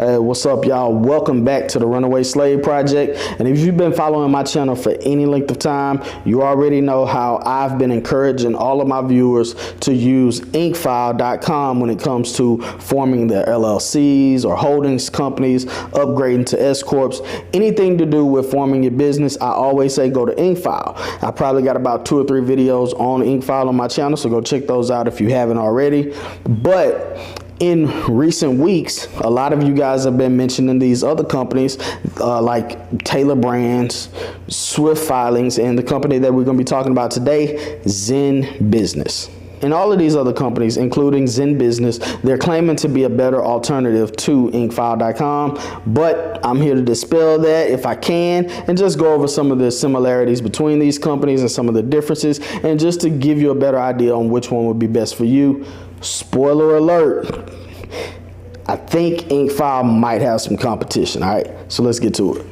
Hey, what's up, y'all? Welcome back to the Runaway Slave Project. And if you've been following my channel for any length of time, you already know how I've been encouraging all of my viewers to use Incfile.com when it comes to forming their LLCs or holdings companies, upgrading to S-Corps, anything to do with forming your business. I always say go to Incfile. I probably got about 2 or 3 videos on Incfile on my channel, so go check those out if you haven't already. But in recent weeks, a lot of you guys have been mentioning these other companies like Taylor Brands, Swift Filings, and the company that we're going to be talking about today, Zen Business. And all of these other companies, including Zen Business, they're claiming to be a better alternative to Incfile.com, but I'm here to dispel that if I can and just go over some of the similarities between these companies and some of the differences, and just to give you a better idea on which one would be best for you. Spoiler alert, I think Incfile might have some competition. All right, so let's get to it.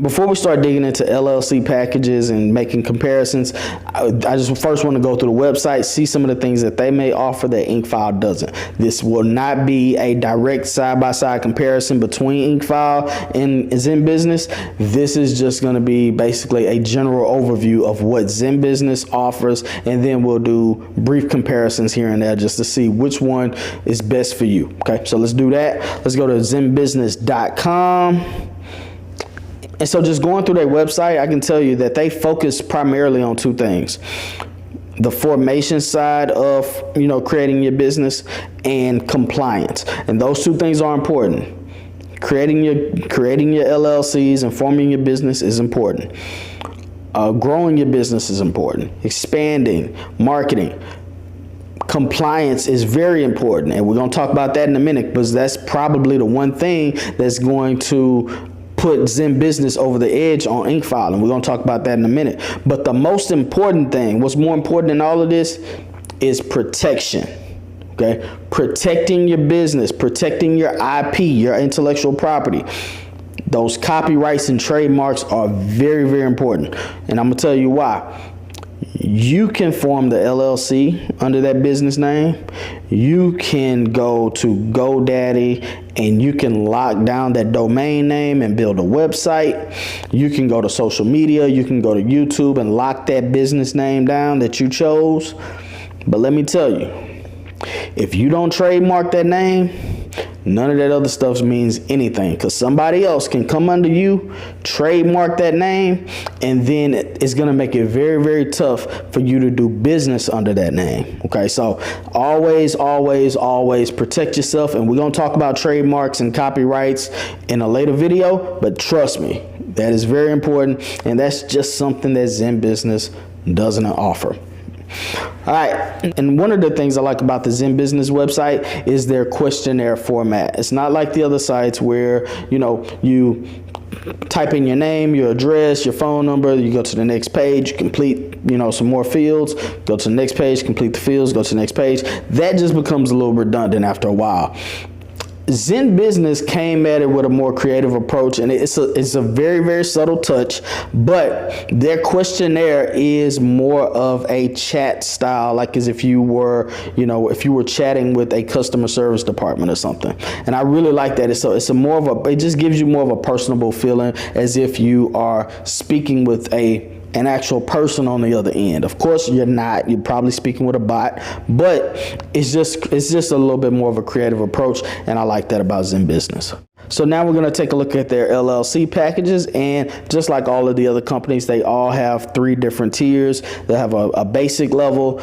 Before we start digging into LLC packages and making comparisons, I just first want to go through the website, see some of the things that they may offer that Incfile doesn't. This will not be a direct side-by-side comparison between Incfile and Zen Business. This is just going to be basically a general overview of what Zen Business offers, and then we'll do brief comparisons here and there just to see which one is best for you. Okay, so let's do that. Let's go to zenbusiness.com. And so just going through their website, I can tell you that they focus primarily on 2 things. The formation side of, creating your business, and compliance. And those 2 things are important. Creating your LLCs and forming your business is important. Growing your business is important. Expanding, marketing. Compliance is very important. And we're going to talk about that in a minute, because that's probably the one thing that's going to put Zen Business over the edge on Incfile, and we're going to talk about that in a minute. But the most important thing, what's more important than all of this, is protection. Okay, protecting your business, protecting your IP, your intellectual property. Those copyrights and trademarks are very, very important, and I'm gonna tell you why. You can form the LLC under that business name. You can go to GoDaddy and you can lock down that domain name and build a website. You can go to social media. You can go to YouTube and lock that business name down that you chose. But let me tell you, if you don't trademark that name, none of that other stuff means anything, because somebody else can come under you, trademark that name, and then it's going to make it very, very tough for you to do business under that name. Okay, so always, always, always protect yourself. And we're going to talk about trademarks and copyrights in a later video, but trust me, that is very important, and that's just something that Zen Business doesn't offer. All right, and one of the things I like about the Zen Business website is their questionnaire format. It's not like the other sites where, you type in your name, your address, your phone number, you go to the next page, complete, some more fields, go to the next page, complete the fields, go to the next page. That just becomes a little redundant after a while. Zen Business came at it with a more creative approach, and it's a very, very subtle touch, but their questionnaire is more of a chat style, like as if you were, if you were chatting with a customer service department or something. And I really like that. It's a more of a, it just gives you more of a personable feeling, as if you are speaking with an actual person on the other end. Of course, you're not. You're probably speaking with a bot, but it's just a little bit more of a creative approach, and I like that about Zen Business. So now we're going to take a look at their LLC packages, and just like all of the other companies, they all have 3 different tiers. They'll have a basic level,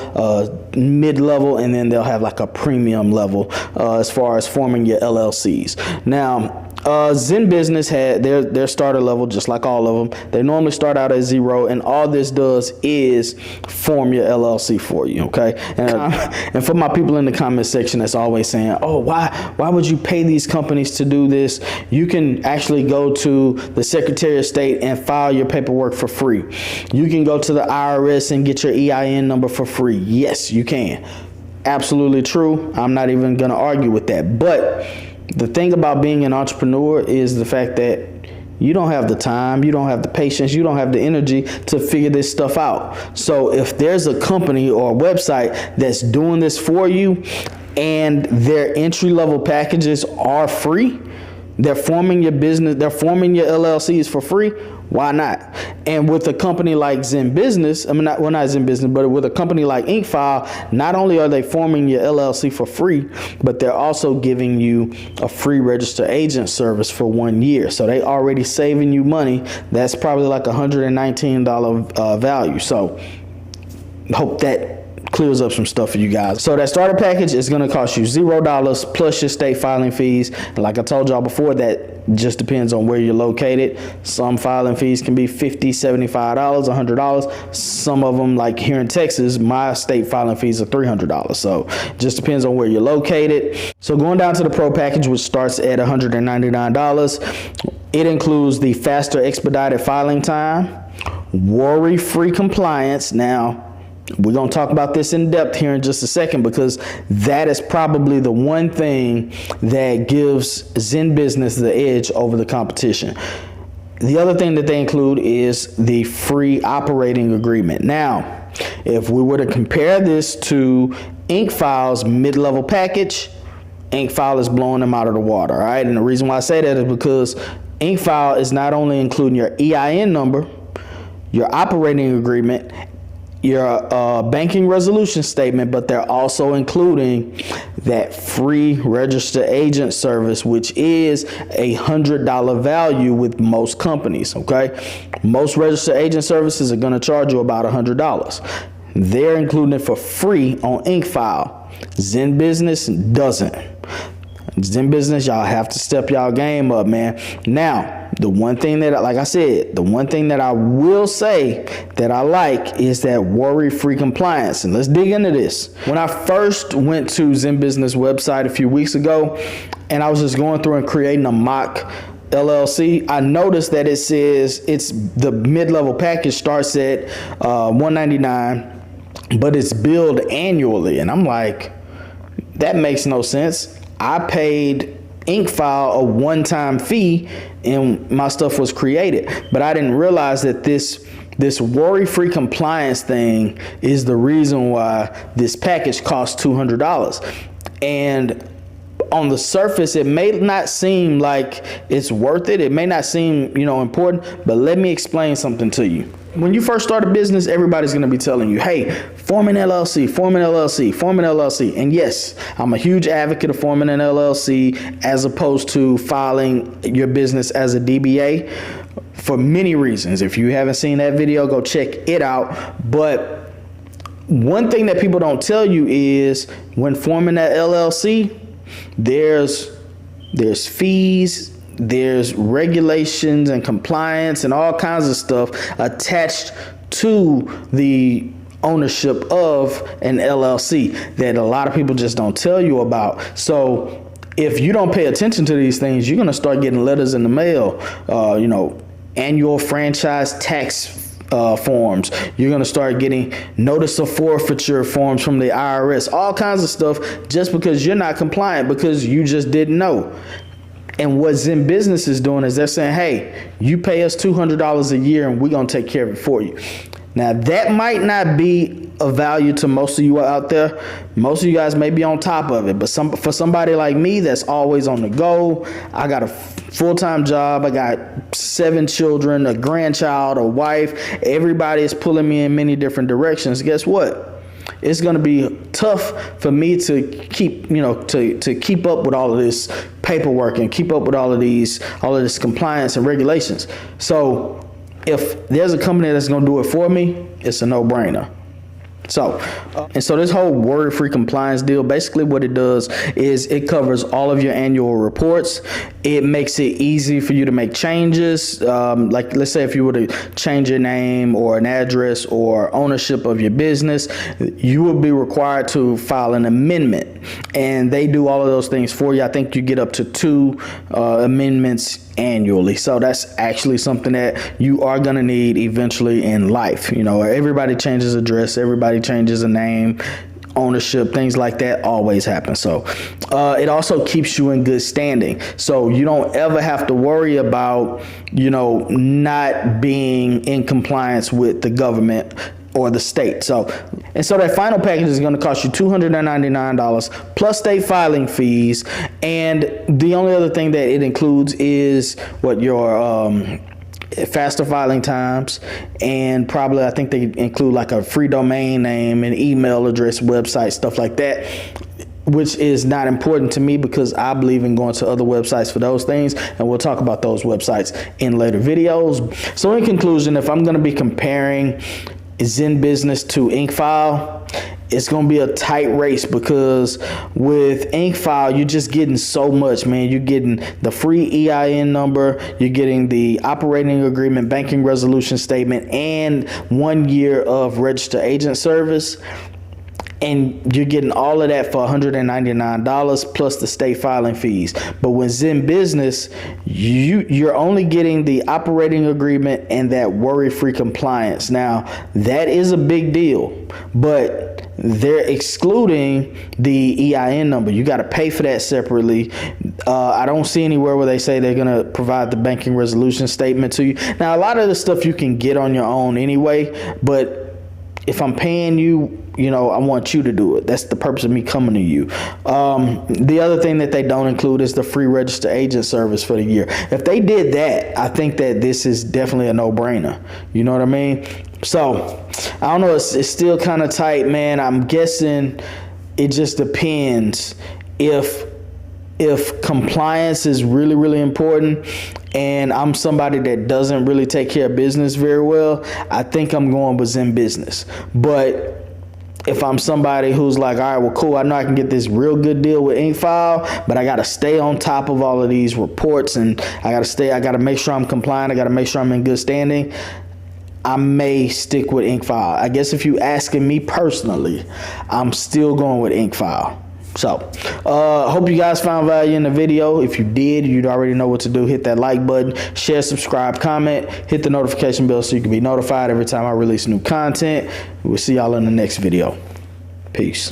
mid-level, and then they'll have like a premium level as far as forming your LLCs. Now, Zen Business had their starter level, just like all of them. They normally start out at 0, and all this does is form your LLC for you. Okay, and for my people in the comment section that's always saying, "Oh, why would you pay these companies to do this?" You can actually go to the Secretary of State and file your paperwork for free. You can go to the IRS and get your EIN number for free. Yes, you can. Absolutely true. I'm not even going to argue with that. But the thing about being an entrepreneur is the fact that you don't have the time, you don't have the patience, you don't have the energy to figure this stuff out. So if there's a company or a website that's doing this for you, and their entry-level packages are free, they're forming your business, they're forming your LLCs for free, why not? And with a company like Zen Business, not Zen Business, but with a company like Incfile, not only are they forming your LLC for free, but they're also giving you a free registered agent service for 1 year. So they already saving you money. That's probably like $119 value. So hope that clears up some stuff for you guys. So that starter package is going to cost you $0 plus your state filing fees. And like I told y'all before, that just depends on where you're located. Some filing fees can be $50, $75, $100. Some of them, like here in Texas, my state filing fees are $300. So just depends on where you're located. So going down to the pro package, which starts at $199, it includes the faster expedited filing time, worry-free compliance. Now, we're going to talk about this in depth here in just a second, because that is probably the one thing that gives Zen Business the edge over the competition. The other thing that they include is the free operating agreement. Now, if we were to compare this to Incfile's mid-level package, Incfile is blowing them out of the water, all right? And the reason why I say that is because Incfile is not only including your EIN number, your operating agreement, your banking resolution statement, but they're also including that free registered agent service, which is $100 value with most companies, okay? Most registered agent services are going to charge you about $100. They're including it for free on Incfile. Zen Business doesn't. Zen Business, y'all have to step y'all game up, man. Now, the one thing that, like I said, the one thing that I will say that I like is that worry-free compliance. And let's dig into this. When I first went to Zen Business website a few weeks ago, and I was just going through and creating a mock LLC, I noticed that it says it's the mid-level package starts at $199, but it's billed annually. And I'm like, that makes no sense. I paid Incfile a one-time fee and my stuff was created, but I didn't realize that this worry-free compliance thing is the reason why this package costs $200. And on the surface, it may not seem like it's worth it. It may not seem, important, but let me explain something to you. When you first start a business, everybody's going to be telling you, hey, form an LLC, form an LLC, form an LLC. And yes, I'm a huge advocate of forming an LLC as opposed to filing your business as a DBA for many reasons. If you haven't seen that video, go check it out. But one thing that people don't tell you is when forming that LLC, there's fees, there's regulations and compliance and all kinds of stuff attached to the ownership of an LLC that a lot of people just don't tell you about. So if you don't pay attention to these things, you're going to start getting letters in the mail, annual franchise tax forms. You're going to start getting notice of forfeiture forms from the IRS, all kinds of stuff, just because you're not compliant, because you just didn't know. And what Zen Business is doing is they're saying, hey, you pay us $200 a year and we're going to take care of it for you. Now, that might not be of value to most of you out there. Most of you guys may be on top of it, but for somebody like me that's always on the go, I got a full-time job, I got 7 children, a grandchild, a wife, everybody is pulling me in many different directions. Guess what? It's going to be tough for me to keep, to keep up with all of this paperwork and keep up with all of this compliance and regulations. So if there's a company that's going to do it for me, it's a no-brainer. So this whole worry-free compliance deal, basically what it does is it covers all of your annual reports. It makes it easy for you to make changes. Like let's say if you were to change your name or an address or ownership of your business, you will be required to file an amendment, and they do all of those things for you. I think you get up to 2 amendments annually. So that's actually something that you are going to need eventually in life. Everybody changes address, everybody changes a name, ownership, things like that always happen. So it also keeps you in good standing. So you don't ever have to worry about, not being in compliance with the government or the state. So And so that final package is going to cost you $299 plus state filing fees. And the only other thing that it includes is what your faster filing times, and probably I think they include like a free domain name and email address, website, stuff like that, which is not important to me because I believe in going to other websites for those things, and we'll talk about those websites in later videos. So in conclusion, if I'm going to be comparing Zen Business to Incfile, it's going to be a tight race, because with Incfile, you're just getting so much, man. You're getting the free EIN number, you're getting the operating agreement, banking resolution statement, and 1 year of registered agent service. And you're getting all of that for $199 plus the state filing fees. But with Zen Business, you're only getting the operating agreement and that worry-free compliance. Now, that is a big deal, but they're excluding the EIN number. You got to pay for that separately. I don't see anywhere where they say they're going to provide the banking resolution statement to you. Now, a lot of the stuff you can get on your own anyway, but if I'm paying you, I want you to do it. That's the purpose of me coming to you. The other thing that they don't include is the free registered agent service for the year. If they did that, I think that this is definitely a no-brainer. You know what I mean? So, I don't know. It's still kind of tight, man. I'm guessing it just depends if compliance is really, really important, and I'm somebody that doesn't really take care of business very well, I think I'm going with Zen Business. But if I'm somebody who's like, all right, well, cool, I know I can get this real good deal with Incfile, but I got to stay on top of all of these reports, and I got to make sure I'm compliant, I got to make sure I'm in good standing, I may stick with Incfile. I guess if you asking me personally, I'm still going with Incfile. So, hope you guys found value in the video. If you did, you'd already know what to do. Hit that like button, share, subscribe, comment, hit the notification bell so you can be notified every time I release new content. We'll see y'all in the next video. Peace.